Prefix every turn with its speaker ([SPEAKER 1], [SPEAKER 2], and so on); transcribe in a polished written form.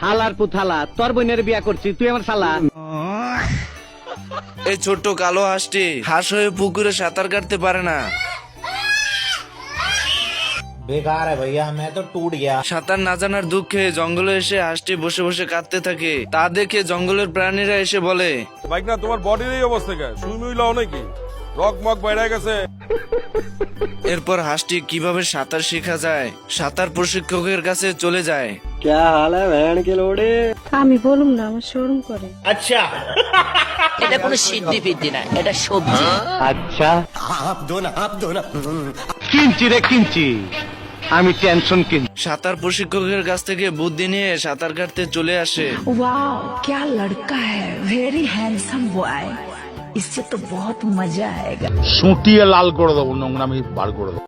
[SPEAKER 1] হালার পুথালা, তোর বোনের বিয়া করছি, তুই আমার শালা।
[SPEAKER 2] এই ছোট্ট কালো হাঁসটি হাঁস হয়ে পুকুরে সাঁতার কাটতে পারে না।
[SPEAKER 3] बेकार है भैया, मैं तो टूट गया।
[SPEAKER 2] সাঁতার না জানার দুঃখে জঙ্গলে এসে হাঁসটি বসে বসে কাঁদতে থাকে। তা দেখে জঙ্গলের প্রাণীরা এসে বলে,
[SPEAKER 4] বাইক না তোমার বডির এই অবস্থা কে? শুই মুই লাও নাকি? রক মক বাইরে গেছে।
[SPEAKER 2] এরপর হাঁসটি কিভাবে সাঁতার শেখা যায় সাঁতার প্রশিক্ষকের কাছে চলে যায়।
[SPEAKER 5] আমি বলুম না, আমার শরম করে।
[SPEAKER 6] এটা কোনো সিদ্ধি ফিদ্ধি না, এটা সবজি।
[SPEAKER 1] আচ্ছা কিনছি রে কিনছি, আমি টেনশন কিনছি।
[SPEAKER 2] সাঁতার প্রশিক্ষকের কাছ থেকে বুদ্ধি নিয়ে সাঁতার কাটতে চলে আসে।
[SPEAKER 6] वाह क्या लड़का है, वेरी हैंडसम बॉय, इससे तो बहुत मजा आएगा।
[SPEAKER 7] সুটিয়ে লাল করে দেবো, নোংরামি বার করে দেবো।